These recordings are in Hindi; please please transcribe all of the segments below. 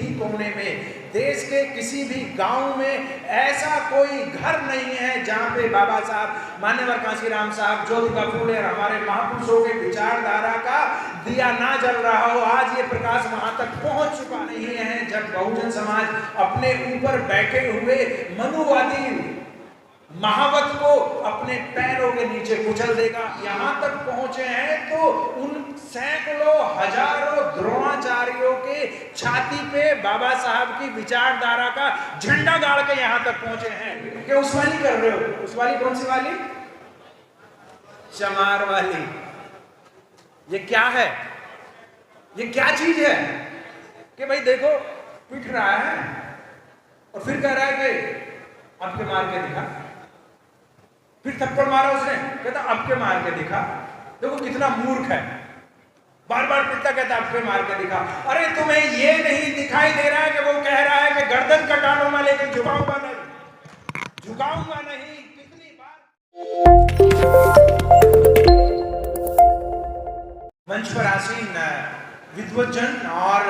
भी कोने में, देश के किसी भी गांव में ऐसा कोई घर नहीं है जहां पे बाबा साहब, मान्यवर कांशीराम साहब, ज्योतिबा फूले और हमारे महापुरुषों के विचारधारा का दिया ना जल रहा हो। आज ये प्रकाश वहां तक पहुंच चुका नहीं है। जब बहुजन समाज अपने ऊपर बैठे हुए मनुवादी महावत को अपने पैरों के नीचे कुचल देगा, यहां तक पहुंचे हैं तो उन सैकड़ों हजारों द्रोणाचार्यों के छाती पे बाबा साहब की विचारधारा का झंडा गाड़ के यहां तक पहुंचे हैं कि उस वाली कर रहे हो। उस वाली कौन सी वाली? चमार वाली। ये क्या है? ये क्या चीज है कि भाई देखो पिट रहा है और फिर कह रहा है कि अब के मार के दिखा, फिर थप्पड़ मारा उसने, कहता अब के मार के दिखा। देखो कितना मूर्ख है, बार बार पिटता, कहता अब के मार के दिखा। अरे तुम्हें ये नहीं दिखाई दे रहा है कि वो कह रहा है कि गर्दन कटा लूंगा लेकिन झुकाऊंगा नहीं, झुकाऊंगा नहीं। कितनी बार मंच पर आसीन विद्वज्जन और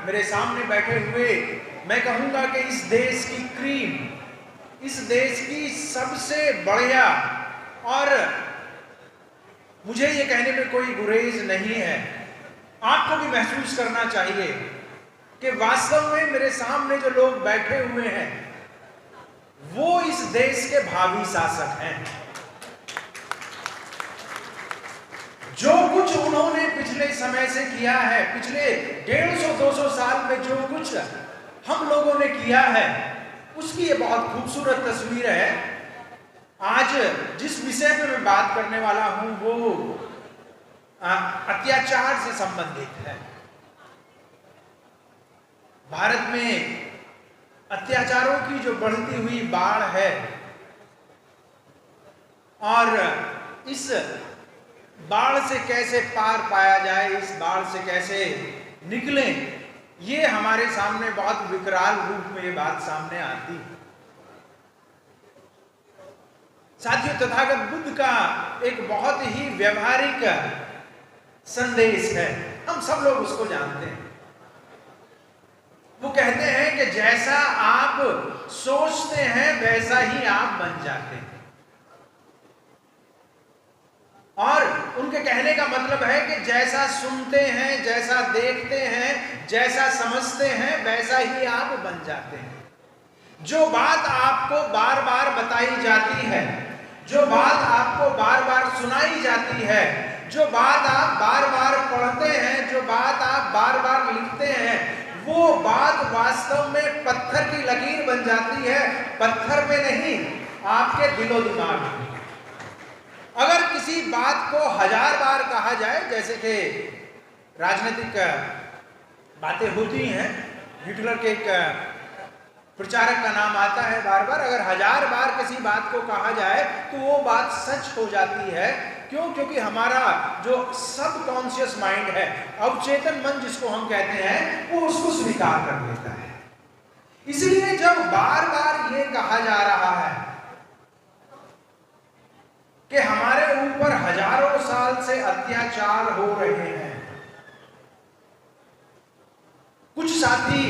मेरे सामने बैठे हुए, मैं कहूंगा कि इस देश की क्रीम, इस देश की सबसे बढ़िया, और मुझे ये कहने में कोई गुरेज नहीं है, आपको भी महसूस करना चाहिए कि वास्तव में मेरे सामने जो लोग बैठे हुए हैं वो इस देश के भावी शासक हैं। जो कुछ उन्होंने पिछले समय से किया है, पिछले 150-200 साल में जो कुछ हम लोगों ने किया है, उसकी ये बहुत खूबसूरत तस्वीर है। आज जिस विषय पे मैं बात करने वाला हूं वो अत्याचार से संबंधित है। भारत में अत्याचारों की जो बढ़ती हुई बाढ़ है और इस बाढ़ से कैसे पार पाया जाए, इस बाढ़ से कैसे निकलें, ये हमारे सामने बहुत विकराल रूप में ये बात सामने आती है। साथियों, तथागत बुद्ध का एक बहुत ही व्यवहारिक संदेश है, हम सब लोग उसको जानते हैं। वो कहते हैं कि जैसा आप सोचते हैं वैसा ही आप बन जाते हैं। और उनके कहने का मतलब है कि जैसा सुनते हैं, जैसा देखते हैं, जैसा समझते हैं, वैसा ही आप बन जाते हैं। जो बात आपको बार बार बताई जाती है, जो बात आपको बार बार सुनाई जाती है, जो बात आप बार बार पढ़ते हैं, जो बात आप बार बार लिखते हैं, वो बात वास्तव में पत्थर की लकीर बन जाती है, पत्थर पे नहीं, आपके दिलो दिमाग में। अगर किसी बात को 1000 बार कहा जाए, जैसे कि राजनीतिक बातें होती हैं, हिटलर के एक प्रचारक का नाम आता है बार बार, अगर 1000 बार किसी बात को कहा जाए तो वो बात सच हो जाती है। क्यों? क्योंकि हमारा जो सबकॉन्शियस माइंड है, अवचेतन मन जिसको हम कहते हैं, वो उसको स्वीकार कर लेता है। इसलिए जब बार बार ये कहा जा रहा है कि हमारे ऊपर हजारों साल से अत्याचार हो रहे हैं, कुछ साथी,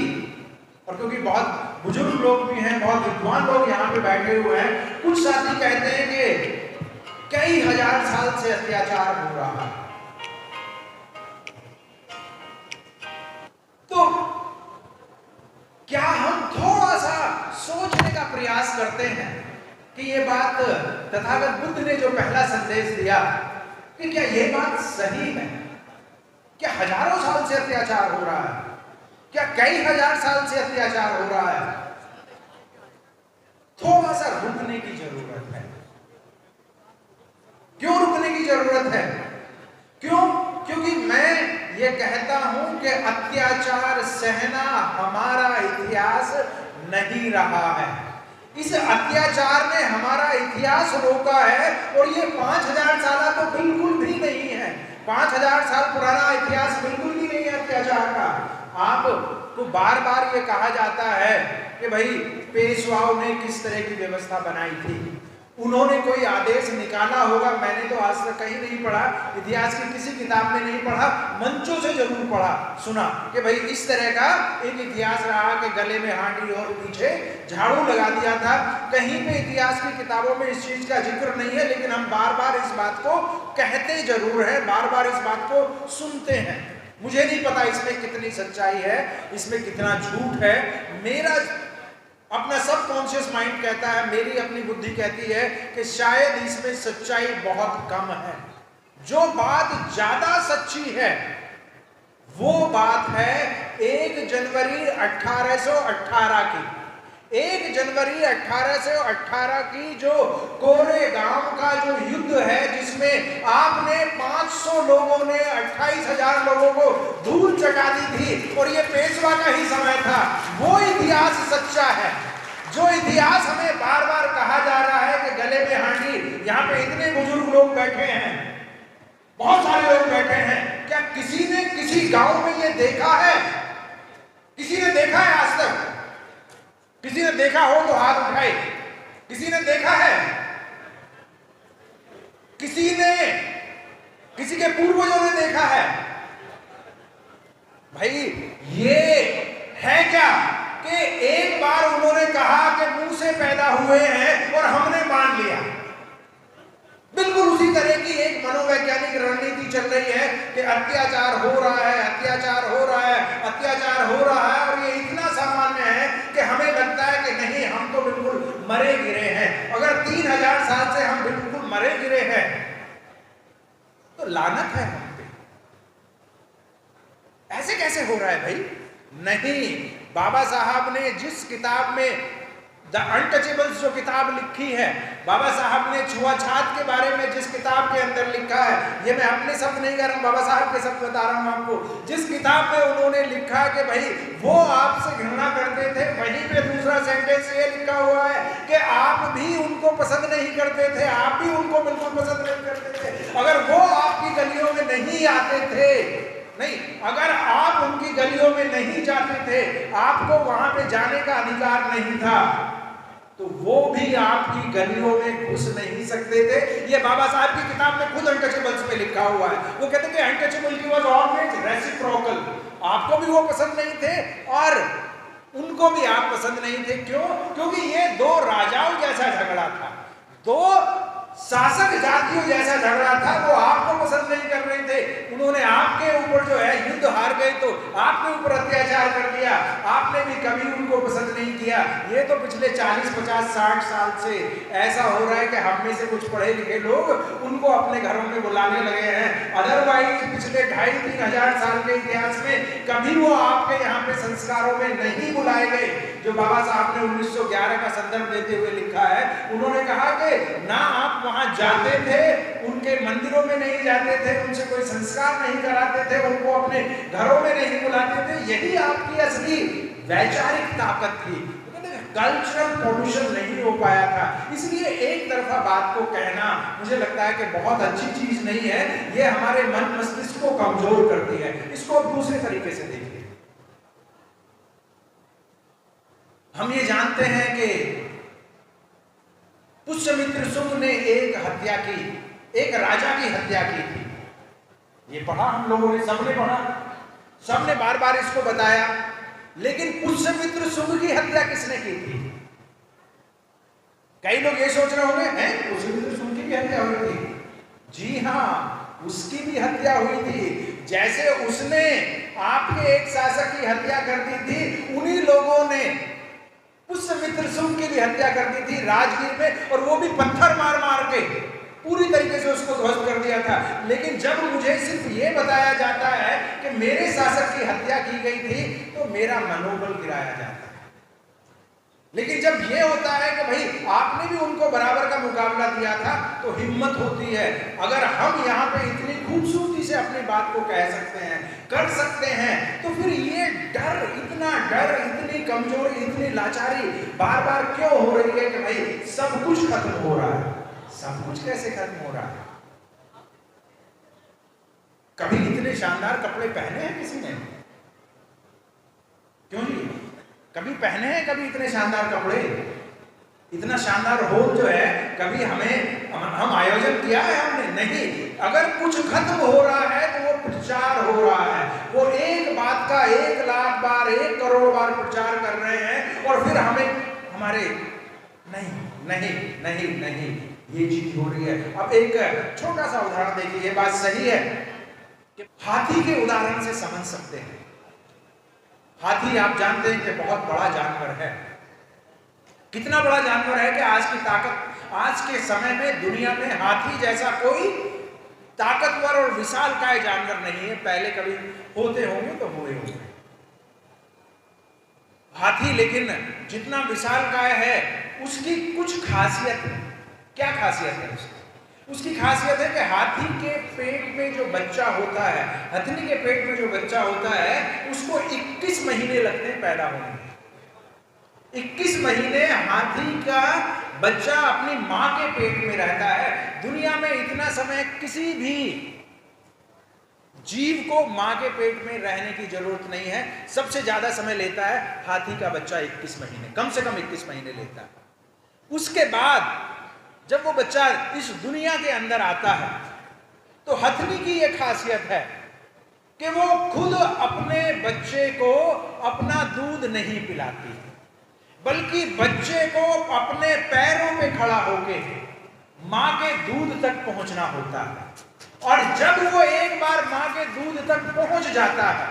और क्योंकि बहुत बुजुर्ग लोग भी हैं, बहुत विद्वान लोग यहाँ पे बैठे हुए हैं, कुछ साथी कहते हैं कि कई हजार साल से अत्याचार हो रहा है। तो क्या हम थोड़ा सा सोचने का प्रयास करते हैं कि ये बात तथागत बुद्ध ने जो पहला संदेश दिया, कि क्या ये बात सही है? क्या हजारों साल से अत्याचार हो रहा है? क्या कई हजार साल से अत्याचार हो रहा है? थोड़ा सा रुकने की जरूरत है। क्यों रुकने की जरूरत है? क्यों? क्योंकि मैं ये कहता हूं कि अत्याचार सहना हमारा इतिहास नहीं रहा है। इस अत्याचार ने हमारा इतिहास रोका है, और ये 5000 साल तो बिल्कुल भी नहीं है। 5000 साल पुराना इतिहास बिल्कुल भी नहीं है अत्याचार का। आपको बार बार ये कहा जाता है कि भाई पेशवाओं ने किस तरह की व्यवस्था बनाई थी, उन्होंने कोई आदेश निकाला होगा, मैंने तो आज तक कहीं नहीं पढ़ा, इतिहास की किसी किताब में नहीं पढ़ा, मंचों से जरूर पढ़ा सुना कि भाई इस तरह का एक इतिहास रहा कि गले में हांडी और पीछे झाड़ू लगा दिया था। कहीं पे इतिहास की किताबों में इस चीज का जिक्र नहीं है, लेकिन हम बार बार इस बात को कहते जरूर है, बार बार इस बात को सुनते हैं। मुझे नहीं पता इसमें कितनी सच्चाई है, इसमें कितना झूठ है। मेरा अपना सबकॉन्शियस माइंड कहता है, मेरी अपनी बुद्धि कहती है कि शायद इसमें सच्चाई बहुत कम है। जो बात ज्यादा सच्ची है वो बात है 1 जनवरी 1818 की। 1 जनवरी 1818 की जो कोरेगांव का जो युद्ध है, जिसमें आपने 500 लोगों ने 28,000 लोगों को धूल चटा दी थी और ये पेशवा का ही समय था, वो इतिहास सच्चा है। जो इतिहास हमें बार बार कहा जा रहा है कि गले में हांडी, यहाँ पे इतने बुजुर्ग लोग बैठे हैं, बहुत सारे लोग बैठे हैं, क्या किसी ने किसी गांव में ये देखा है? किसी ने देखा है आज तक? किसी ने देखा हो तो हाथ उठाए। किसी ने देखा है? किसी ने, किसी के पूर्वजों ने देखा है? भाई ये है क्या कि एक बार उन्होंने कहा कि मुंह से पैदा हुए हैं और हमने मान लिया। बिल्कुल उसी तरह की एक मनोवैज्ञानिक रणनीति चल रही है कि अत्याचार हो रहा है, अत्याचार हो रहा है, अत्याचार हो रहा है, और ये इतना सामान्य है कि हमें लगता है कि नहीं, हम तो बिल्कुल मरे गिरे हैं। अगर 3000 साल से हम बिल्कुल मरे गिरे हैं तो लानत है हम पे। ऐसे कैसे हो रहा है भाई? नहीं, बाबा साहब ने जिस किताब में द अनटचेबल्स जो किताब लिखी है, बाबा साहब ने छुआछात के बारे में जिस किताब के अंदर लिखा है, ये मैं अपने शब्द नहीं कर रहा हूँ, बाबा साहब के शब्द बता रहा हूँ आपको। जिस किताब में उन्होंने लिखा कि भाई वो आपसे घृणा करते थे, वहीं पे दूसरा सेंटेंस ये लिखा हुआ है कि आप भी उनको पसंद नहीं करते थे, आप भी उनको बिल्कुल पसंद नहीं करते थे। अगर वो आपकी गलियों में नहीं आते थे, नहीं, अगर आप उनकी गलियों में नहीं जाते थे, आपको वहां पे जाने का अधिकार नहीं था, तो वो भी आपकी गलियों में घुस नहीं सकते थे। ये बाबा साहब की किताब में खुद अनटचेबल्स में लिखा हुआ है। वो कहते हैं कि अनटचेबल वाज ऑलवेज रेसिप्रोकल। आपको भी वो पसंद नहीं थे और उनको भी आप पसंद नहीं थे। क्यों? क्योंकि ये दो राजाओं जैसा झगड़ा था, दो शासक जातियों जैसा झगड़ा था। वो आपको पसंद नहीं कर रहे थे, उन्होंने आपके ऊपर जो है युद्ध हार गए तो आपके ऊपर अत्याचार कर दिया, आपने भी कभी उनको पसंद नहीं किया। ये तो पिछले 40, 50, 60 साल से ऐसा हो रहा है कि हम में से कुछ पढ़े लिखे लोग उनको अपने घरों में बुलाने लगे हैं। अदरवाइज पिछले 2,500-3 हजार साल के इतिहास में कभी वो आपके यहाँ पे संस्कारों में नहीं बुलाए गए। जो बाबा साहब ने 1911 का संदर्भ देते हुए लिखा है, उन्होंने कहा कि ना आप वहां जाते थे, उनके मंदिरों में नहीं जाते थे, उनसे कोई संस्कार नहीं कराते थे, उनको अपने घरों में नहीं बुलाते थे। यही आपकी असली वैचारिक ताकत थी। कल्चरल पॉल्यूशन नहीं हो पाया था। इसलिए एक तरफा बात को कहना मुझे लगता है कि बहुत अच्छी चीज नहीं है। ये हमारे मन मस्तिष्क को कमजोर करती है। इसको दूसरे तरीके से देखिए। हम ये जानते हैं कि पुष्यमित्र शुंग ने एक हत्या की, एक राजा की हत्या की थी। ये पढ़ा हम लोगों ने, सबने पढ़ा, सबने बार बार इसको बताया। लेकिन पुष्यमित्र शुंग की हत्या किसने की थी? कई लोग ये सोच रहे होंगे, हैं पुष्यमित्र शुंग की भी हत्या हुई थी? जी हाँ, उसकी भी हत्या हुई थी। जैसे उसने आपके एक शासक की हत्या कर दी थी, उन्हीं लोगों ने पुष्यमित्र शुंग की भी हत्या कर दी थी राजगीर में, और वो भी पत्थर मार मार के पूरी तरीके से उसको ध्वस्त कर दिया था। लेकिन जब मुझे सिर्फ ये बताया जाता है कि मेरे शासक की हत्या की गई थी, तो मेरा मनोबल गिराया जाता है। लेकिन जब ये होता है कि भाई आपने भी उनको बराबर का मुकाबला दिया था, तो हिम्मत होती है। अगर हम यहाँ पे इतनी खूबसूरती से अपनी बात को कह सकते हैं, कर सकते हैं, तो फिर ये डर, इतनी कमजोरी, इतनी लाचारी बार बार क्यों हो रही है कि भाई सब कुछ खत्म हो रहा है? सब कुछ कैसे खत्म हो रहा है? कभी इतने शानदार कपड़े पहने हैं किसी ने? क्यों नहीं? कभी पहने हैं कभी इतने शानदार कपड़े? इतना शानदार होल जो है, कभी हम आयोजन किया है हमने? नहीं। अगर कुछ खत्म हो रहा है तो वो प्रचार हो रहा है, वो एक बात का 1 लाख बार 1 करोड़ बार प्रचार कर रहे हैं, और फिर हमें हमारे नहीं नहीं नहीं नहीं ये चीज हो रही है। अब एक छोटा सा उदाहरण देखिए, ये बात सही है कि हाथी के उदाहरण से समझ सकते हैं। हाथी आप जानते हैं कि बहुत बड़ा जानवर है। कितना बड़ा जानवर है कि आज के समय में दुनिया में हाथी जैसा कोई ताकतवर और विशालकाय जानवर नहीं है। पहले कभी होते होंगे तो हुए होंगे हाथी, लेकिन जितना विशालकाय है उसकी कुछ खासियत है। क्या खासियत है उसकी खासियत है कि हाथी के पेट में जो बच्चा होता है, हथनी के पेट में जो बच्चा होता है, उसको 21 महीने लगते हैं पैदा होने में। 21 महीने हाथी का बच्चा अपनी मां के पेट में रहता है। दुनिया में इतना समय किसी भी जीव को मां के पेट में रहने की जरूरत नहीं है। सबसे ज्यादा समय लेता है हाथी का बच्चा 21 महीने, कम से कम 21 महीने लेता है। उसके बाद जब वो बच्चा इस दुनिया के अंदर आता है तो हथनी की ये खासियत है कि वो खुद अपने बच्चे को अपना दूध नहीं पिलाती, बल्कि बच्चे को अपने पैरों पे खड़ा होके मां के दूध तक पहुंचना होता है। और जब वो एक बार मां के दूध तक पहुंच जाता है,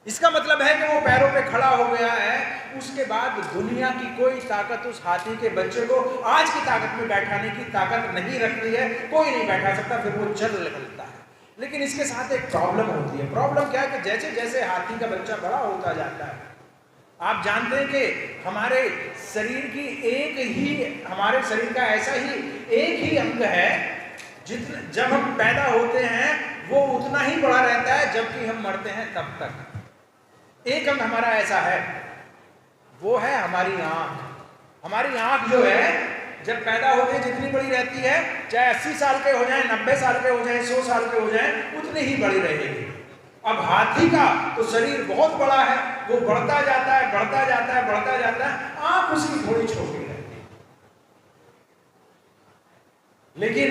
इसका मतलब है कि वो पैरों पे खड़ा हो गया है, उसके बाद दुनिया की कोई ताकत उस हाथी के बच्चे को आज की ताकत में बैठाने की ताकत नहीं रखती है। कोई नहीं बैठा सकता, फिर वो चल निकलता है। लेकिन इसके साथ एक प्रॉब्लम होती है। प्रॉब्लम क्या है कि जैसे जैसे हाथी का बच्चा बड़ा होता जाता है, आप जानते हैं कि हमारे शरीर का ऐसा ही एक ही अंग है, जितना जब हम पैदा होते हैं वो उतना ही बड़ा रहता है, जबकि हम मरते हैं तब तक। एक अंग हमारा ऐसा है, वो है हमारी आंख। हमारी आंख जो है जब पैदा होते हैं जितनी बड़ी रहती है, चाहे 80 साल के हो जाए, 90 साल के हो जाए, 100 साल के हो जाए, उतनी ही बड़ी रहेगी। अब हाथी का तो शरीर बहुत बड़ा है, वो बढ़ता जाता है, बढ़ता जाता है, बढ़ता जाता है, आंख उसकी थोड़ी छोटी रहती है। लेकिन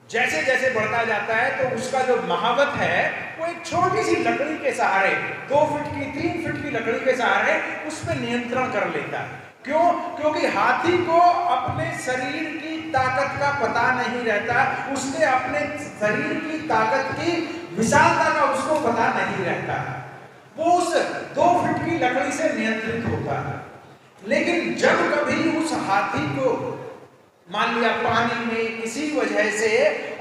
जैसे जैसे बढ़ता जाता है तो उसका जो महावत है वो एक छोटी सी लकड़ी के सहारे, 2 फीट की 3 फीट की लकड़ी के सहारे उस पर नियंत्रण कर लेता है। क्यों? क्योंकि हाथी को अपने शरीर की ताकत का पता नहीं रहता, उसके अपने शरीर की ताकत की विशालता का उसको पता नहीं रहता। वो उस 2 फीट की लकड़ी से नियंत्रित होता है। लेकिन जब कभी उस हाथी को मान लिया पानी में किसी वजह से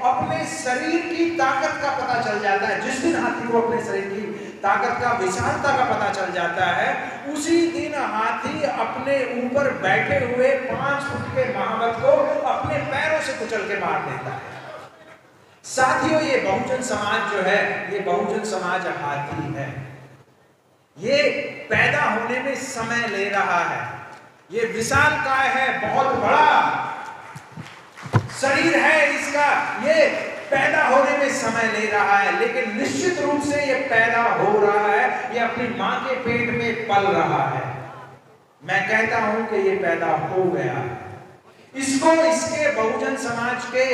अपने शरीर की ताकत का पता चल जाता है, जिस दिन हाथी को अपने शरीर की ताकत का विशालता का पता चल जाता है, उसी दिन हाथी अपने ऊपर बैठे हुए 5 फुट के महावत को अपने पैरों से कुचल के मार देता है। साथियों, ये बहुजन समाज जो है, ये बहुजन समाज हाथी है। ये पैदा होने में समय ले रहा है, ये विशालकाय है, बहुत बड़ा शरीर है इसका, ये पैदा होने में समय ले रहा है, लेकिन निश्चित रूप से ये पैदा हो रहा है, ये अपनी मां के पेट में पल रहा है। मैं कहता हूं कि ये पैदा हो गया। इसको इसके बहुजन समाज के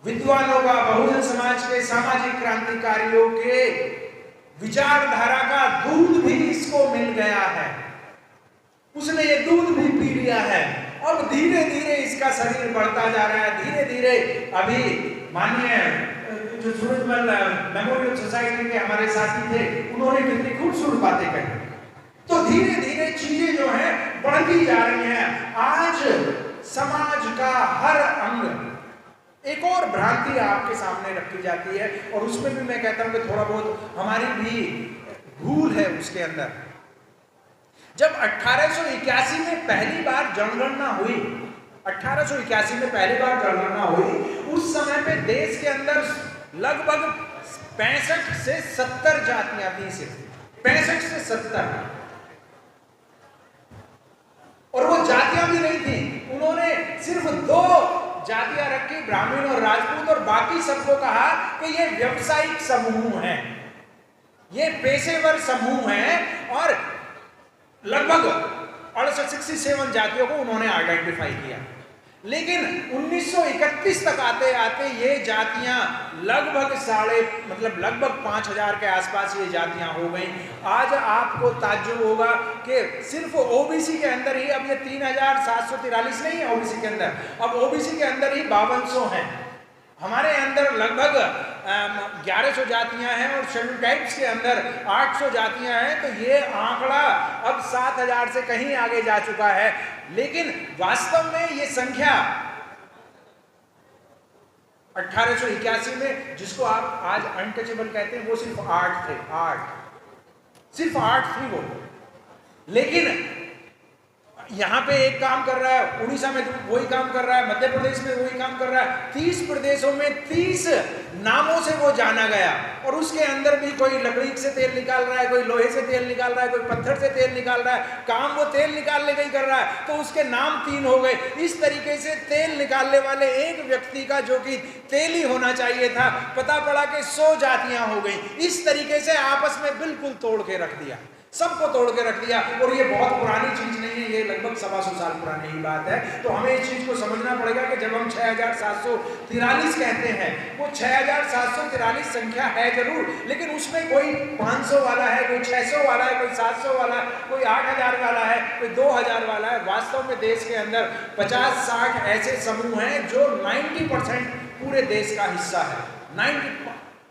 विद्वानों का, बहुजन समाज के सामाजिक क्रांतिकारियों के विचारधारा का दूध भी इसको मिल गया है। उसने ये दूध भी पी लिया है। अब धीरे धीरे इसका शरीर बढ़ता जा रहा है। धीरे धीरे अभी माननीय जो सूरजमल मेमोरियल सोसाइटी के हमारे साथी थे, उन्होंने कितनी खूबसूरत बातें कही। तो धीरे धीरे चीजें जो हैं बढ़ती जा रही हैं। आज समाज का हर अंग, एक और भ्रांति आपके सामने रखी जाती है, और उसमें भी मैं कहता हूं कि थोड़ा बहुत हमारी भी भूल है उसके अंदर। जब 1881 में पहली बार जनगणना हुई, 1881 में पहली बार जनगणना हुई, उस समय पे देश के अंदर लगभग 65 से 70 जातियां थी, सिर्फ 65 से 70। और वो जातियां भी नहीं थी, उन्होंने सिर्फ 2 जातियां रखी, ब्राह्मण और राजपूत, और बाकी सबको कहा कि ये व्यवसायिक समूह हैं, ये पेशेवर समूह हैं, और लगभग 67 जातियों को उन्होंने आइडेंटिफाई किया। लेकिन 1931 तक आते आते ये जातियां लगभग लगभग 5000 के आसपास ये जातियां हो गई। आज आपको ताज्जुब होगा कि सिर्फ ओबीसी के अंदर ही अब ये 3743 नहीं है ओबीसी के अंदर, अब ओबीसी के अंदर ही 5200 हैं। हमारे अंदर लगभग 1100 जातियां हैं और शेड्यूल ट्राइब्स के अंदर 800 जातियां हैं। तो ये आंकड़ा अब 7000 से कहीं आगे जा चुका है। लेकिन वास्तव में ये संख्या 1881 में, जिसको आप आज अनटचेबल कहते हैं, वो सिर्फ 8 थे, 8 सिर्फ 8 थी वो। लेकिन यहाँ पे एक काम कर रहा है, उड़ीसा में वही काम कर रहा है, मध्य प्रदेश में वही काम कर रहा है, 30 प्रदेशों में 30 नामों से वो जाना गया। और उसके अंदर भी कोई लकड़ी से तेल निकाल रहा है, कोई लोहे से तेल निकाल रहा है, कोई पत्थर से तेल निकाल रहा है, काम वो तेल निकालने का ही कर रहा है, तो उसके नाम 3 हो गए। इस तरीके से तेल निकालने वाले एक व्यक्ति का, जो कि तेल ही होना चाहिए था, पता पड़ा कि 100 जातियां हो गई। इस तरीके से आपस में बिल्कुल तोड़ के रख दिया, सबको तोड़ के रख दिया। और ये बहुत पुरानी चीज नहीं है, ये लगभग 125 साल पुरानी ही बात है। तो हमें इस चीज को समझना पड़ेगा कि जब हम 6743 कहते हैं, वो 6743 संख्या है जरूर, लेकिन उसमें कोई 500 वाला है, कोई 600 वाला है, कोई 700 वाला है, कोई 8000 वाला है, कोई 2000 वाला है। वास्तव में देश के अंदर 50-60 ऐसे समूह हैं जो 90% पूरे देश का हिस्सा है।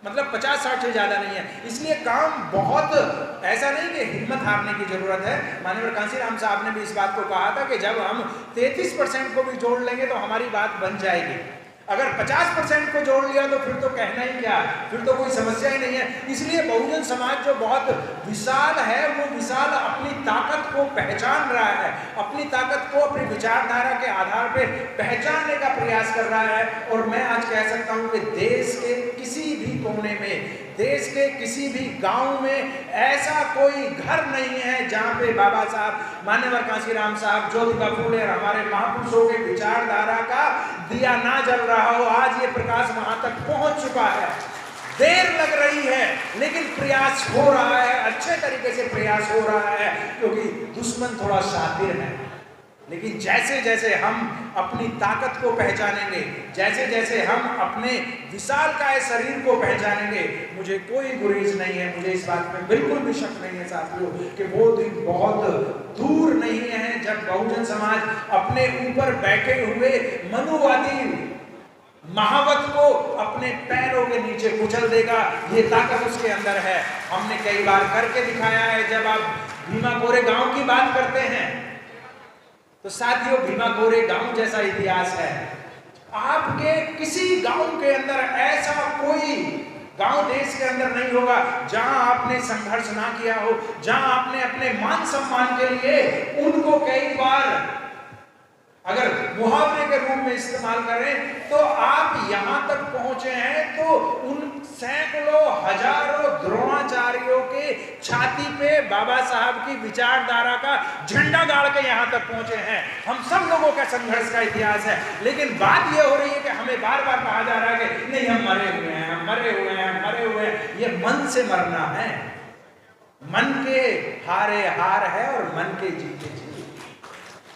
50-60 से ज्यादा नहीं है। इसलिए काम बहुत ऐसा नहीं कि हिम्मत हारने की जरूरत है। माननीय कांसीराम साहब ने भी इस बात को कहा था कि जब हम 33% को भी जोड़ लेंगे तो हमारी बात बन जाएगी। अगर 50% को जोड़ लिया तो फिर तो कहना ही क्या, फिर तो कोई समस्या ही नहीं है। इसलिए बहुजन समाज जो बहुत विशाल है, वो विशाल अपनी ताकत को पहचान रहा है, अपनी ताकत को अपनी विचारधारा के आधार पर पहचानने का प्रयास कर रहा है। और मैं आज कह सकता हूँ कि देश के किसी भी कोने में, देश के किसी भी गांव में ऐसा कोई घर नहीं है जहां पे बाबा साहब, मान्यवर कांसीराम साहब, ज्योतिबा फूले और हमारे महापुरुषों के विचारधारा का दिया ना जल रहा हो। आज ये प्रकाश वहां तक पहुंच चुका है। देर लग रही है लेकिन प्रयास हो रहा है, अच्छे तरीके से प्रयास हो रहा है, क्योंकि दुश्मन थोड़ा शातिर है। लेकिन जैसे जैसे हम अपनी ताकत को पहचानेंगे, जैसे जैसे हम अपने विशालकाय शरीर को पहचानेंगे, मुझे कोई गुरेज नहीं है, मुझे इस बात में बिल्कुल भी शक नहीं है साथियों कि वो दिन बहुत दूर नहीं है जब बहुजन समाज अपने ऊपर बैठे हुए मनुवादी महावत को अपने पैरों के नीचे कुचल देगा। ये ताकत उसके अंदर है। हमने कई बार करके दिखाया है। जब आप भीमा कोरे गांव की बात करते हैं तो साथियों, भीमा कोरे गांव जैसा इतिहास है। आपके किसी गांव के अंदर ऐसा कोई गांव देश के अंदर नहीं होगा जहां आपने संघर्ष ना किया हो, जहां आपने अपने मान सम्मान के लिए उनको कई बार, अगर मुहावरे के रूप में इस्तेमाल करें तो आप यहां तक पहुंचे हैं तो उन सैकड़ों हजारों द्रोणाचार्यों के छाती पे बाबा साहब की विचारधारा का झंडा गाड़ के यहां तक पहुंचे हैं। हम सब लोगों का संघर्ष का इतिहास है। लेकिन बात यह हो रही है कि हमें बार बार कहा जा रहा है कि नहीं, हम मरे हुए हैं, हम मरे हुए हैं, हम मरे हुए हैं। ये मन से मरना है। मन के हारे हार है और मन के जीते जीत।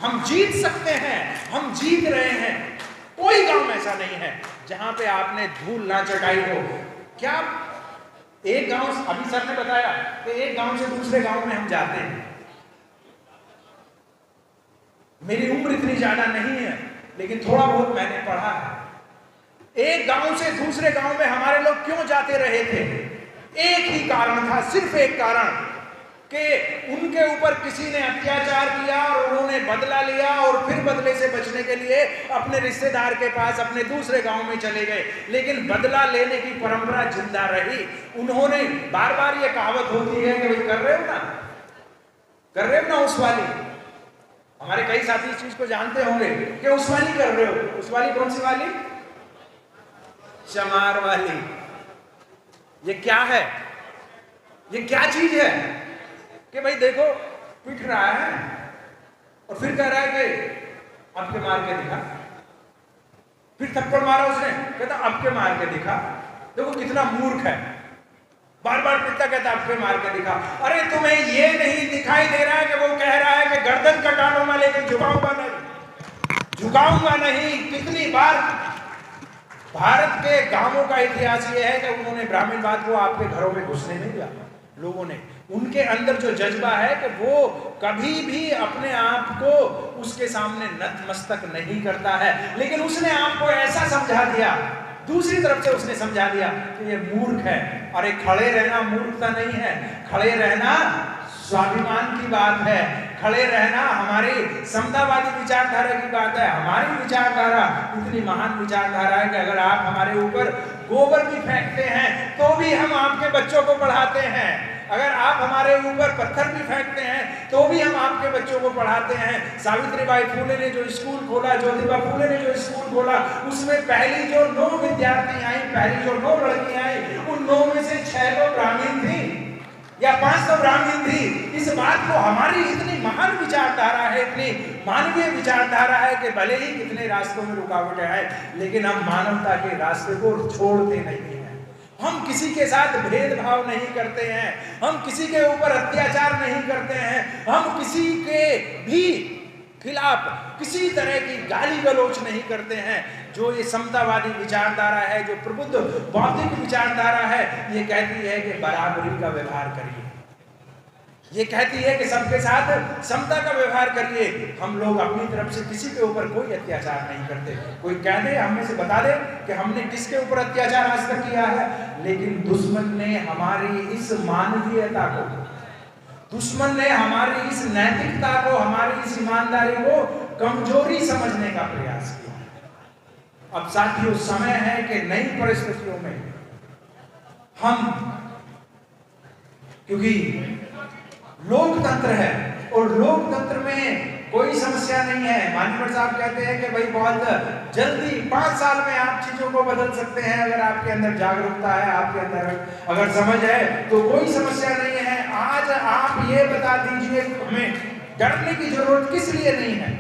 हम जीत सकते हैं, हम जीत रहे हैं। कोई गांव ऐसा नहीं है जहां पे आपने धूल ना चटाई हो। क्या एक गांव, अभी सर ने बताया कि एक गांव से दूसरे गांव में हम जाते हैं। मेरी उम्र इतनी ज्यादा नहीं है लेकिन थोड़ा बहुत मैंने पढ़ा है। एक गांव से दूसरे गांव में हमारे लोग क्यों जाते रहे थे? एक ही कारण था, सिर्फ एक कारण, कि उनके ऊपर किसी ने अत्याचार किया और उन्होंने बदला लिया और फिर बदले से बचने के लिए अपने रिश्तेदार के पास अपने दूसरे गांव में चले गए। लेकिन बदला लेने की परंपरा जिंदा रही। उन्होंने बार बार ये कहावत होती है कि भाई कर रहे हो ना, कर रहे हो ना उस वाली। हमारे कई साथी इस चीज को जानते होंगे कि उस वाली कर रहे हो। उस वाली कौन सी वाली? चमार वाली। ये क्या है? ये क्या चीज है कि भाई देखो पिट रहा है और फिर कह रहा है कि अब के मार के दिखा। फिर थप्पड़ मारा उसने, कहता अब के मार के दिखा। देखो कितना मूर्ख है। बार बार पिता कहता आपके मार के दिखा। अरे तुम्हें ये नहीं दिखाई दे रहा है कि वो कह रहा है कि गर्दन कटा लो मैं, लेकिन झुकाऊंगा नहीं। कितनी बार भारत के गांवों का इतिहास ये है कि उन्होंने ब्राह्मणवाद को आपके घरों में घुसने नहीं दिया। लोगों ने, उनके अंदर जो जज्बा है कि वो कभी भी अपने आप को उसके सामने नतमस्तक नहीं करता है, लेकिन उसने आपको ऐसा समझा दिया, दूसरी तरफ से उसने समझा दिया कि ये मूर्ख है। अरे खड़े रहना मूर्खता नहीं है, खड़े रहना स्वाभिमान की बात है, खड़े रहना हमारी समतावादी विचारधारा की बात है। हमारी विचारधारा इतनी महान विचारधारा है कि अगर आप हमारे ऊपर गोबर भी फेंकते हैं तो भी हम आपके बच्चों को पढ़ाते हैं। अगर आप हमारे ऊपर पत्थर भी फेंकते हैं तो भी हम आपके बच्चों को पढ़ाते हैं। सावित्रीबाई फुले ने जो स्कूल खोला, ज्योतिबा फुले ने जो स्कूल खोला, उसमें पहली जो 9 विद्यार्थी आई, पहली जो 9 लड़कियां आई, उन 9 में से 6 तो ब्राह्मण थी या 5 तो ब्राह्मण थी। इस बात को हमारी इतनी महान विचारधारा है, इतनी मानवीय विचारधारा है कि भले ही कितने रास्तों में रुकावटें आए, लेकिन हम मानवता के रास्ते को छोड़ते नहीं हैं। हम किसी के साथ भेदभाव नहीं करते हैं, हम किसी के ऊपर अत्याचार नहीं करते हैं, हम किसी के भी खिलाफ किसी तरह की गाली गलौज नहीं करते हैं। जो ये समतावादी विचारधारा है, जो प्रबुद्ध बौद्धिक विचारधारा है, ये कहती है कि बराबरी का व्यवहार करिए, ये कहती है कि सबके साथ समता का व्यवहार करिए। हम लोग अपनी तरफ से किसी के ऊपर कोई अत्याचार नहीं करते। कोई कह दे, हम में से बता दे कि हमने किसके ऊपर अत्याचार आज तक किया है, लेकिन दुश्मन ने हमारी इस मानवीयता को, दुश्मन ने हमारी इस नैतिकता को, हमारी इस ईमानदारी को कमजोरी समझने का प्रयास किया। अब साथियों, समय है कि नई परिस्थितियों में हम, क्योंकि लोकतंत्र है और लोकतंत्र में कोई समस्या नहीं है। माननीय साहब कहते हैं कि भाई बहुत जल्दी 5 साल में आप चीजों को बदल सकते हैं। अगर आपके अंदर जागरूकता है, आपके अंदर अगर समझ है, तो कोई समस्या नहीं है। आज आप ये बता दीजिए, हमें डरने की जरूरत किस लिए नहीं है।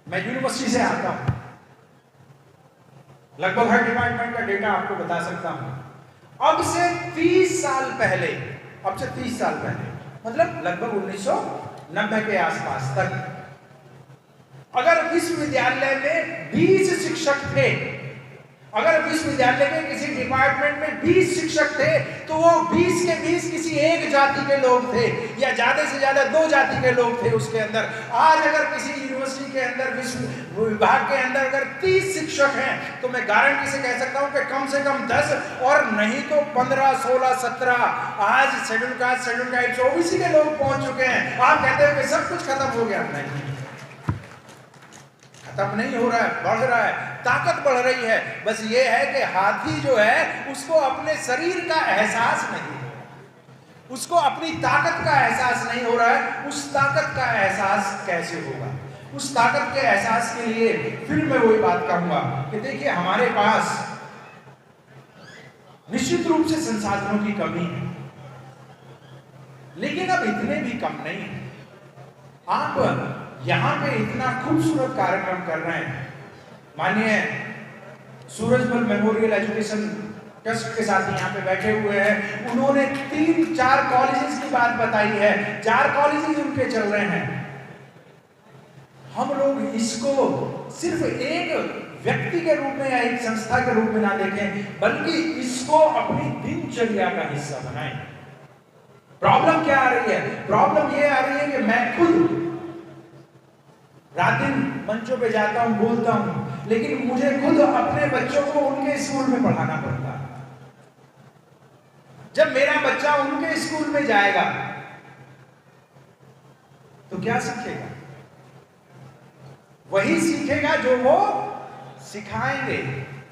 मैं यूनिवर्सिटी से आता हूं, लगभग हर डिपार्टमेंट का डेटा आपको बता सकता हूं। अब से 30 साल पहले, अब से 30 साल पहले, मतलब लगभग 1990 के आसपास तक, अगर विश्वविद्यालय में 20 शिक्षक थे, अगर विश्वविद्यालय के किसी डिपार्टमेंट में 20 शिक्षक थे, तो वो 20 के 20 किसी एक जाति के लोग थे या ज्यादा से ज्यादा 2 जाति के लोग थे उसके अंदर। आज अगर किसी यूनिवर्सिटी के अंदर, विश्व विभाग के अंदर अगर 30 शिक्षक हैं, तो मैं गारंटी से कह सकता हूं कि कम से कम 10 और नहीं तो 15, 16, 17 आज schedule caste, schedule tribes, OBC के लोग पहुंच चुके हैं। आप कहते हैं कि सब कुछ खत्म हो गया, नहीं, खत्म नहीं हो रहा है, बढ़ रहा है, ताकत बढ़ रही है। बस ये है कि हाथी जो है उसको अपने शरीर का एहसास नहीं है, उसको अपनी ताकत का एहसास नहीं हो रहा है। उस ताकत का एहसास कैसे होगा? उस ताकत के एहसास के लिए फिर मैं वही बात कहूंगा कि देखिए, हमारे पास निश्चित रूप से संसाधनों की कमी है, लेकिन अब इतने भी कम नहीं है। आप यहां पे इतना खूबसूरत कार्यक्रम कर रहे हैं, माननीय सूरजमल मेमोरियल एजुकेशन ट्रस्ट के साथ यहाँ पे बैठे हुए हैं, उन्होंने 3-4 कॉलेजेस की बात बताई है, 4 कॉलेजेस उनके चल रहे हैं। हम लोग इसको सिर्फ एक व्यक्ति के रूप में या एक संस्था के रूप में ना देखें, बल्कि इसको अपनी दिनचर्या का हिस्सा बनाएं। प्रॉब्लम क्या आ रही है? प्रॉब्लम ये आ रही है कि मैं खुद रात दिन मंचों पे जाता हूं, बोलता हूं, लेकिन मुझे खुद अपने बच्चों को उनके स्कूल में पढ़ाना पड़ता है। जब मेरा बच्चा उनके स्कूल में जाएगा तो क्या सीखेगा? वही सीखेगा जो वो सिखाएंगे।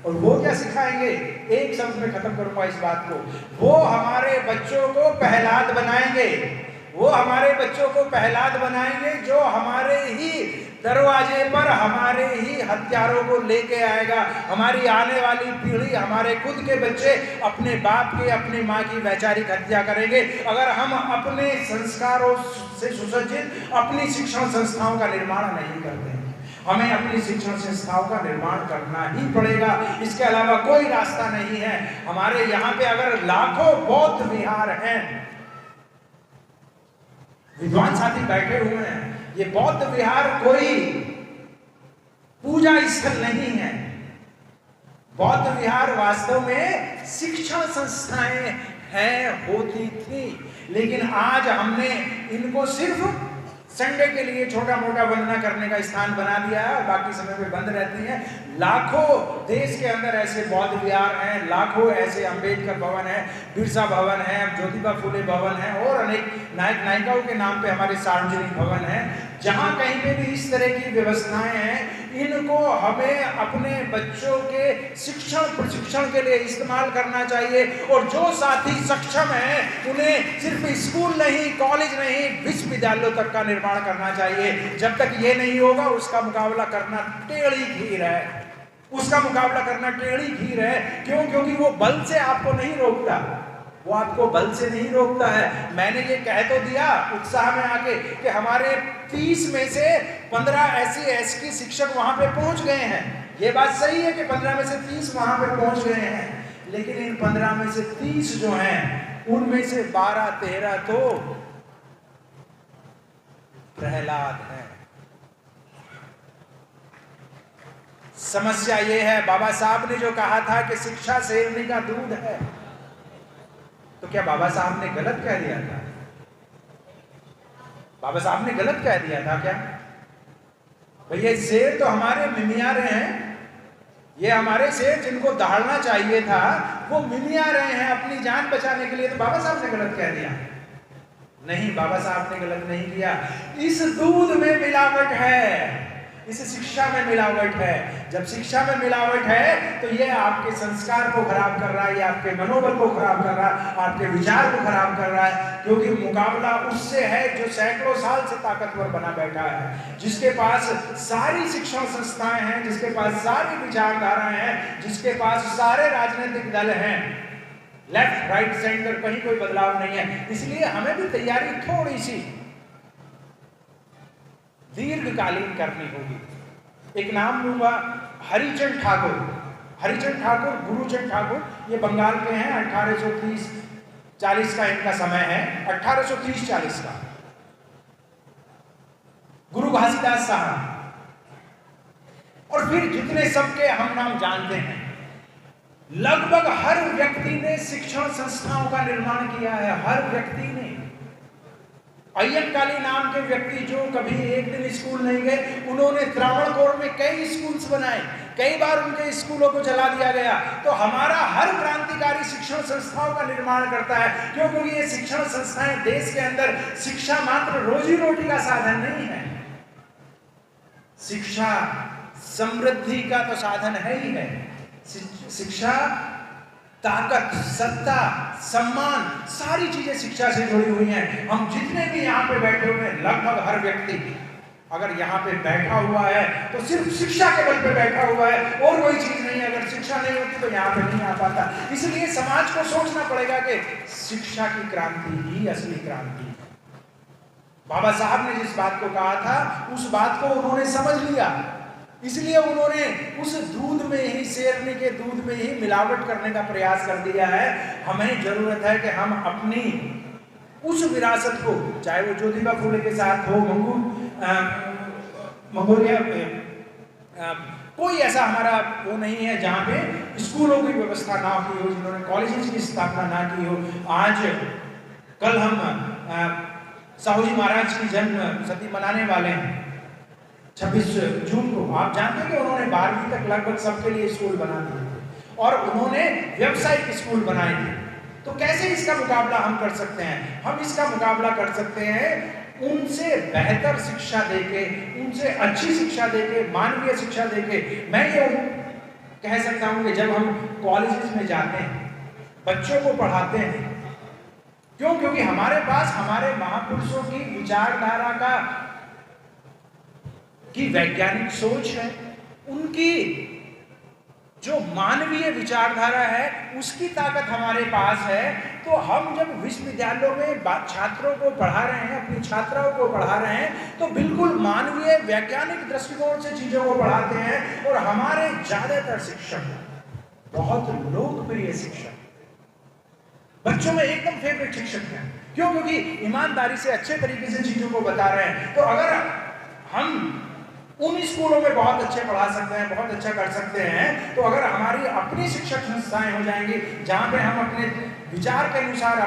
और वो क्या सिखाएंगे? एक शब्द में खत्म करूंगा इस बात को, वो हमारे बच्चों को पहलाद बनाएंगे। वो हमारे बच्चों को पहलाद बनाएंगे जो हमारे ही दरवाजे पर हमारे ही हथियारों को लेके आएगा। हमारी आने वाली पीढ़ी, हमारे खुद के बच्चे अपने बाप के, अपनी माँ की वैचारिक हत्या करेंगे अगर हम अपने संस्कारों से सुसज्जित अपनी शिक्षण संस्थाओं का निर्माण नहीं करते हैं। हमें अपनी शिक्षण संस्थाओं का निर्माण करना ही पड़ेगा, इसके अलावा कोई रास्ता नहीं है। हमारे यहाँ पे अगर लाखों बौद्ध विहार हैं, विद्वान साथी बैठे हुए हैं, ये बौद्ध विहार कोई पूजा स्थल नहीं है। बौद्ध विहार वास्तव में शिक्षण संस्थाएं हैं, होती थी, लेकिन आज हमने इनको सिर्फ संडे के लिए छोटा मोटा वंदना करने का स्थान बना दिया है और बाकी समय में बंद रहती हैं। लाखों देश के अंदर ऐसे बौद्ध विहार हैं, लाखों ऐसे अंबेडकर भवन है, बिरसा भवन है, ज्योतिबा फुले भवन है और अनेक नायक नायिकाओं के नाम पे हमारे सार्वजनिक भवन है। जहां कहीं पे भी इस तरह की व्यवस्थाएं हैं, इनको हमें अपने बच्चों के शिक्षण प्रशिक्षण के लिए इस्तेमाल करना चाहिए। और जो साथी सक्षम हैं उन्हें सिर्फ स्कूल नहीं, कॉलेज नहीं, विश्वविद्यालयों तक का निर्माण करना चाहिए। जब तक ये नहीं होगा उसका मुकाबला करना टेढ़ी खीर है, उसका मुकाबला करना टेढ़ी खीर है। क्यों? क्योंकि वो बल से आपको नहीं रोकता, वो आपको बल से नहीं रोकता है। मैंने ये कह तो दिया उत्साह में आके कि हमारे 30 में से 15 SC ST शिक्षक वहां पे पहुंच गए हैं। ये बात सही है कि 15 में से 30 वहां पे पहुंच गए हैं, लेकिन इन 15 में से 30 जो हैं उनमें से 12-13 तो प्रहलाद हैं। समस्या ये है, बाबा साहब ने जो कहा था कि शिक्षा शेरनी का दूध है, तो क्या बाबा साहब ने गलत कह दिया था? बाबा साहब ने गलत कह दिया था क्या? भैया शेर तो हमारे मिमियारे हैं, ये हमारे शेर जिनको दहाड़ना चाहिए था वो मिमिया रहे हैं अपनी जान बचाने के लिए, तो बाबा साहब ने गलत कह दिया? नहीं, बाबा साहब ने गलत नहीं किया। इस दूध में मिलावट है, इस शिक्षा में मिलावट है। जब शिक्षा में मिलावट है तो ये आपके संस्कार को खराब कर रहा है, ये आपके मनोबल को खराब कर रहा है, आपके विचार को खराब कर रहा है। क्योंकि मुकाबला उससे है जो सैकड़ों साल से ताकतवर बना बैठा है, जिसके पास सारी शिक्षण संस्थाएं हैं, जिसके पास सारी विचारधाराएं हैं, जिसके पास सारे राजनीतिक दल हैं, लेफ्ट राइट सेंटर, कहीं कोई बदलाव नहीं है। इसलिए हमें भी तैयारी थोड़ी सी दीर्घकालीन करनी होगी। एक नाम लूंगा, हरिचंद ठाकुर। हरिचंद ठाकुर, गुरुचंद ठाकुर, ये बंगाल के हैं। 1830-40 का इनका समय है, 1830-40 का। गुरु घासीदास साहब, और फिर जितने सबके हम नाम जानते हैं, लगभग हर व्यक्ति ने शिक्षण संस्थाओं का निर्माण किया है, हर व्यक्ति ने। अय्यंकाली नाम के व्यक्ति जो कभी एक दिन स्कूल नहीं गए, उन्होंने त्रावणकोर में कई स्कूल्स बनाए, कई बार उनके स्कूलों को चला दिया गया। तो हमारा हर क्रांतिकारी शिक्षण संस्थाओं का निर्माण करता है। क्यों? क्योंकि ये शिक्षण संस्थाएं देश के अंदर शिक्षा मात्र रोजी रोटी का साधन नहीं है, शिक्षा समृद्धि का तो साधन है ही है। शिक्षा ताकत, सत्ता, सम्मान, सारी चीजें शिक्षा से जुड़ी हुई हैं। हम जितने भी यहाँ पे बैठे हुए हैं, लगभग हर व्यक्ति अगर यहाँ पे बैठा हुआ है तो सिर्फ शिक्षा के बल पे बैठा हुआ है, और कोई चीज नहीं है। अगर शिक्षा नहीं होती तो यहाँ पे नहीं आ पाता। इसलिए समाज को सोचना पड़ेगा कि शिक्षा की क्रांति ही असली क्रांति है। बाबा साहब ने जिस बात को कहा था उस बात को उन्होंने समझ लिया, इसलिए उन्होंने उस दूध में ही, शेरनी के दूध में ही मिलावट करने का प्रयास कर दिया है। हमें जरूरत है कि हम अपनी उस विरासत को, चाहे वो ज्योतिबा फुले के साथ हो, मंगोलिया, कोई ऐसा हमारा वो नहीं है जहाँ पे स्कूलों की व्यवस्था ना की हो, जिन्होंने कॉलेजेस की स्थापना ना की हो। आज कल हम साहू जी महाराज की जन्म शती मनाने वाले हैं 26 जून को। आप जानते हैं कि उन्होंने 12वीं तक लगभग सबके लिए स्कूल बना दिए थे और उन्होंने व्यावसायिक स्कूल बनाए थे। तो कैसे इसका मुकाबला हम कर सकते हैं? हम इसका मुकाबला कर सकते हैं उनसे बेहतर शिक्षा देके, उनसे अच्छी शिक्षा देके, मानवीय शिक्षा देके। मैं ये कह सकता हूँ कि जब हम कॉलेजेस में जाते हैं, बच्चों को पढ़ाते हैं, क्यों? क्योंकि हमारे पास हमारे महापुरुषों की विचारधारा की वैज्ञानिक सोच है, उनकी जो मानवीय विचारधारा है उसकी ताकत हमारे पास है, तो हम जब विश्वविद्यालयों में छात्रों को पढ़ा रहे हैं, अपनी छात्राओं को पढ़ा रहे हैं, तो बिल्कुल मानवीय वैज्ञानिक दृष्टिकोण से चीजों को पढ़ाते हैं। और हमारे ज्यादातर शिक्षक, बहुत लोकप्रिय शिक्षक, बच्चों में एकदम फेवरेट शिक्षक हैं। क्यों? क्योंकि ईमानदारी से अच्छे तरीके से चीजों को बता रहे हैं। तो अगर हम उन स्कूलों में बहुत अच्छे पढ़ा सकते हैं, बहुत अच्छा कर सकते हैं, तो अगर हमारी अपनी शिक्षक संस्थाएं हो जाएंगी जहां पे हम अपने विचार के अनुसार,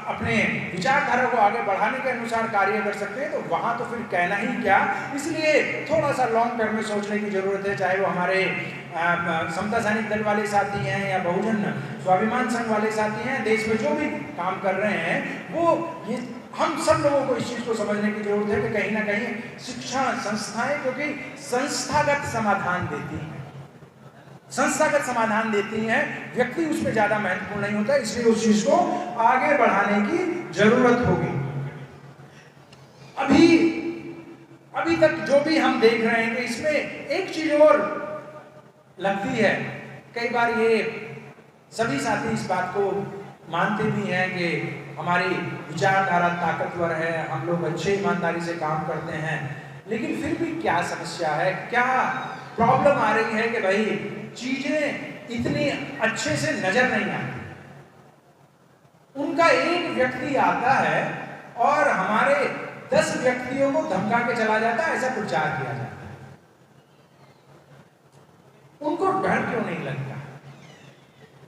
अपने विचारधारा को आगे बढ़ाने के अनुसार कार्य कर सकते हैं, तो वहां तो फिर कहना ही क्या। इसलिए थोड़ा सा लॉन्ग टर्म में सोचने की जरूरत है, चाहे वो हमारे समता सैनिक दल वाले साथी हैं या बहुजन स्वाभिमान संघ वाले साथी हैं, देश में जो भी काम कर रहे हैं, वो ये हम सब लोगों को इस चीज को समझने की जरूरत है कि कहीं ना कहीं शिक्षा संस्थाएं, क्योंकि संस्थागत समाधान देती हैं, संस्थागत समाधान देती हैं, व्यक्ति उसमें ज्यादा महत्वपूर्ण नहीं होता, इसलिए उस चीज को आगे बढ़ाने की जरूरत होगी। अभी तक जो भी हम देख रहे हैं कि इसमें एक चीज और लगती है, कई बार ये सभी साथी इस बात को मानते भी हैं कि हमारी विचारधारा ताकतवर है, हम लोग अच्छे ईमानदारी से काम करते हैं, लेकिन फिर भी क्या समस्या है, क्या प्रॉब्लम आ रही है कि भाई चीजें इतनी अच्छे से नजर नहीं आती। उनका एक व्यक्ति आता है और हमारे 10 व्यक्तियों को धमका के चला जाता है, ऐसा प्रचार किया जाता है। उनको डर क्यों नहीं लगता?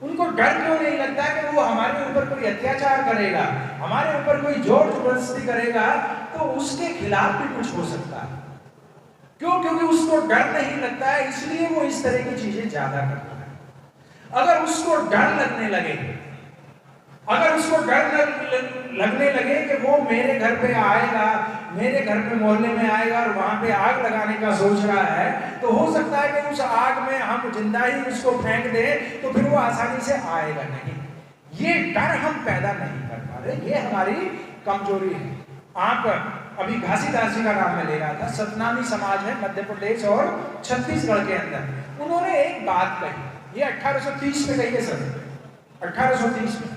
उनको डर क्यों नहीं लगता कि वो हमारे ऊपर कोई अत्याचार करेगा, हमारे ऊपर कोई जोर जबरदस्ती करेगा तो उसके खिलाफ भी कुछ हो सकता है? क्यों? क्योंकि उसको डर नहीं लगता है, इसलिए वो इस तरह की चीजें ज्यादा करता है। अगर उसको डर लगने लगे, अगर उसको डर लगने लगे कि वो मेरे घर पे आएगा, मेरे घर पे मोहल्ले में आएगा और वहां पे आग लगाने का सोच रहा है, तो हो सकता है कि उस आग में हम जिंदा ही उसको फेंक दें, तो फिर वो आसानी से आएगा नहीं। ये डर हम पैदा नहीं कर पा रहे, ये हमारी कमजोरी है। आप अभी घासीदास जी का नाम मैं ले रहा था, सतनामी समाज है मध्य प्रदेश और छत्तीसगढ़ के अंदर। उन्होंने एक बात कही, ये 1830 में कही है सर, 1830 में।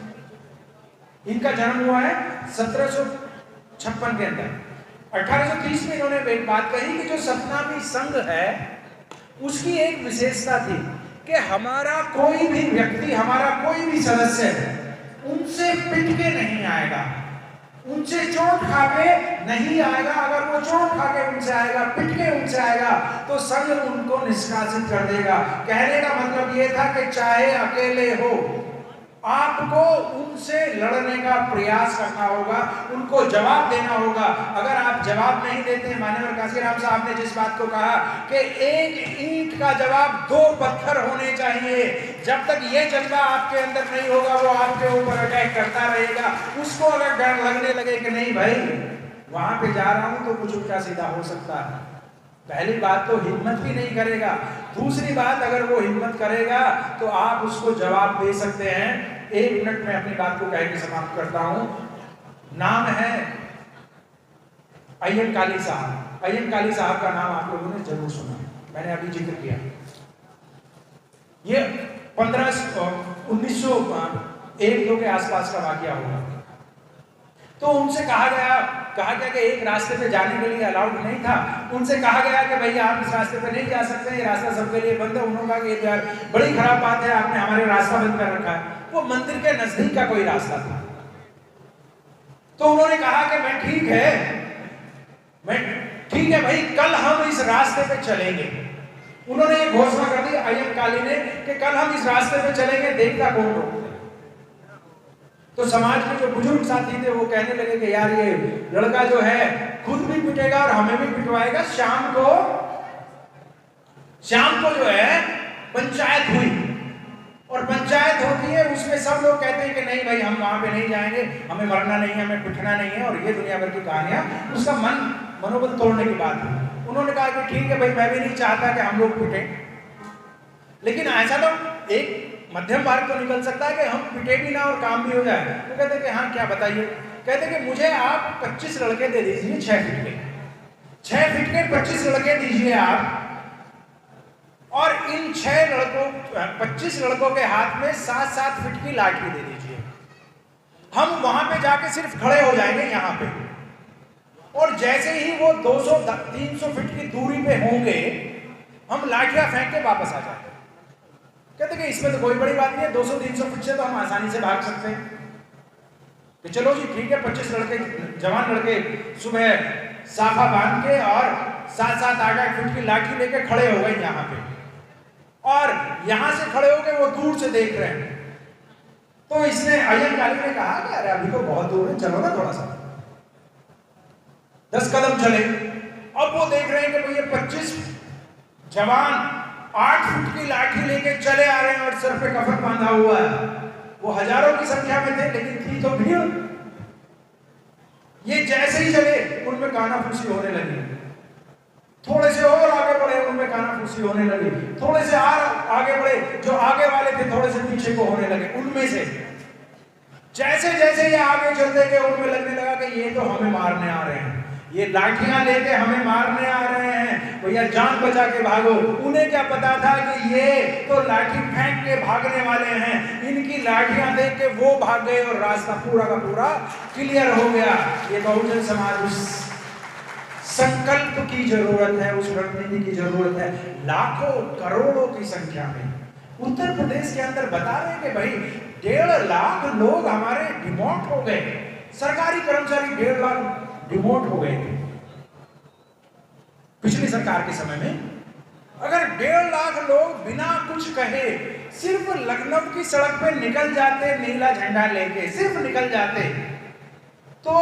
इनका जन्म हुआ है 1756 के अंदर। 1830 में इन्होंने एक बात कही कि जो सतनामी संघ है उसकी एक विशेषता थी कि हमारा कोई भी व्यक्ति, हमारा कोई भी सदस्य उनसे पिट के नहीं आएगा, उनसे चोट खा के नहीं आएगा। अगर वो चोट खा के उनसे आएगा, पिट के उनसे आएगा, तो संघ उनको निष्कासित कर देगा। कहने का मतलब ये था कि चाहे अकेले हो, आपको उनसे लड़ने का प्रयास करना होगा, उनको जवाब देना होगा। अगर आप जवाब नहीं देते, मान्यवर काशीराम साहब ने जिस बात को कहा कि एक ईंट का जवाब 2 पत्थर होने चाहिए, जब तक ये जज्बा आपके अंदर नहीं होगा वो आपके ऊपर अटैक करता रहेगा। उसको अगर डर लगने लगे कि नहीं भाई वहां पे जा रहा हूं तो कुछ उल्टा सीधा हो सकता है, पहली बात तो हिम्मत भी नहीं करेगा। दूसरी बात, अगर वो हिम्मत करेगा तो आप उसको जवाब दे सकते हैं। 1 मिनट में अपनी बात को कह के समाप्त करता हूं। नाम है अय्यन काली साहब। अय्यन काली साहब का नाम आप लोगों ने जरूर सुना, मैंने अभी जिक्र किया। ये 1901-2 के आसपास का वाकया होगा। तो उनसे कहा गया कि एक रास्ते पे जाने के लिए अलाउड नहीं था। उनसे कहा गया कि भैया आप इस रास्ते पे नहीं जा सकते, ये रास्ता सबके लिए बंद है। उन्होंने कहा कि यार बड़ी खराब बात है, आपने हमारे रास्ता बंद कर रखा है। वो मंदिर के नजदीक का कोई रास्ता था। तो उन्होंने कहा कि मैं ठीक है भाई, कल हम इस रास्ते पे चलेंगे। उन्होंने एक घोषणा कर दी अय्यन काली ने कि कल हम इस रास्ते पे चलेंगे, देखता कौन रोकता। तो समाज के जो बुजुर्ग साथी थे वो कहने लगे कि यार ये लड़का जो है खुद भी पिटेगा और हमें भी पिटवाएगा। शाम को जो है पंचायत हुई, और पंचायत होती है, उसमें सब लोग कहते हैं कि नहीं भाई हम वहां पे नहीं जाएंगे, हमें मरना नहीं है, हमें पिटना नहीं है, और ये दुनिया भर की कहानियां। उसका मनोबल तोड़ने की बात है। उन्होंने कहा कि ठीक है भाई, मैं भी नहीं चाहता कि हम लोग पिटे, लेकिन ऐसा तो एक मध्यम मार्ग तो निकल सकता है कि हम पिटे भी ना और काम भी हो जाए। तो कहते कि हाँ क्या बताइए। कहते कि मुझे आप 25 लड़के दे दीजिए, 6 फीट के 25 लड़के दीजिए आप, और इन 6 लड़कों 25 लड़कों के हाथ में 7-7 फीट की लाठी दे दीजिए। हम वहां पे जाके सिर्फ खड़े हो जाएंगे यहाँ पे, और जैसे ही वो 200-300 फीट की दूरी पे होंगे हम लाठियां फेंक के वापस आ जाएंगे। कहते कि इसमें तो कोई बड़ी बात नहीं है, 200-300 फीट से तो हम आसानी से भाग सकते हैं। कि चलो जी ठीक है, 25 लड़के, जवान लड़के सुबह साफा बांध के और 7-7 8-8 फीट की लाठी लेके खड़े हो गए यहाँ पे, और यहां से खड़े होके वो दूर से देख रहे हैं। तो इसने अय्यंगाली ने कहा कि अरे अभी तो बहुत दूर है, चलो ना थोड़ा सा 10 कदम चले। अब वो देख रहे हैं कि भैया 25 जवान 8 फुट की लाठी लेके चले आ रहे हैं और सर पे कफन बांधा हुआ है। वो हजारों की संख्या में थे, लेकिन थी तो भीड़। ये जैसे ही चले उनमें कानाफूसी होने लगी, थोड़े से और आगे बढ़े उनमें कानाफूसी होने लगी, थोड़े से और आगे बढ़े, जो आगे वाले थे थोड़े से पीछे को होने लगे। उनमें से जैसे जैसे ये आगे चलते गए उनमें लगने लगा कि ये तो हमें मारने आ रहे हैं, ये लाठियां लेके हमें मारने आ रहे हैं, भैया जान बचा के भागो। उन्हें क्या पता था कि ये तो लाठी फेंक के भागने वाले हैं। इनकी लाठियां देख के वो भाग गए और रास्ता पूरा का पूरा क्लियर हो गया। ये बहुजन समाज उस संकल्प की जरूरत है, उस रणनीति की जरूरत है। लाखों करोड़ों की संख्या में उत्तर प्रदेश के अंदर बता रहे हैं कि भाई 1.5 लाख लोग हमारे डिमोट हो गए, सरकारी कर्मचारी 1.5 लाख डिमोट हो गए थे पिछली सरकार के समय में। अगर 1.5 लाख लोग बिना कुछ कहे सिर्फ लखनऊ की सड़क पे निकल जाते, नीला झंडा लेके सिर्फ निकल जाते, तो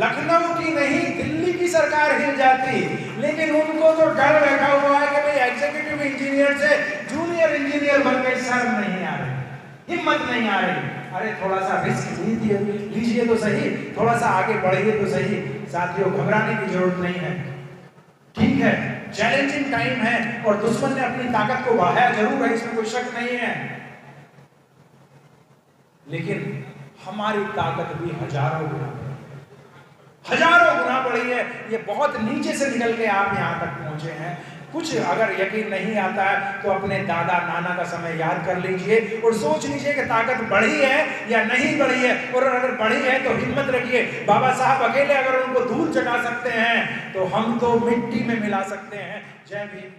लखनऊ की नहीं दिल्ली की सरकार हिल जाती। लेकिन उनको तो डर बैठा हुआ है कि भाई एग्जीक्यूटिव इंजीनियर से जूनियर इंजीनियर बनकर शर्म नहीं आ रही, हिम्मत नहीं आ रही। अरे थोड़ा सा रिस्क लीजिए तो सही, थोड़ा सा आगे बढ़िए तो सही। साथियों, घबराने की जरूरत नहीं है। ठीक है, चैलेंजिंग टाइम है और दुश्मन ने अपनी ताकत को बढ़ाया जरूर है, इसमें कोई शक नहीं है, लेकिन हमारी ताकत भी हजारों गुना बढ़ी है। ये बहुत नीचे से निकल के आप यहाँ तक पहुंचे हैं। कुछ अगर यकीन नहीं आता है तो अपने दादा नाना का समय याद कर लीजिए और सोच लीजिए कि ताकत बढ़ी है या नहीं बढ़ी है। और अगर बढ़ी है तो हिम्मत रखिए। बाबा साहब अकेले अगर उनको धूल चटा सकते हैं तो हम तो मिट्टी में मिला सकते हैं। जय भीम।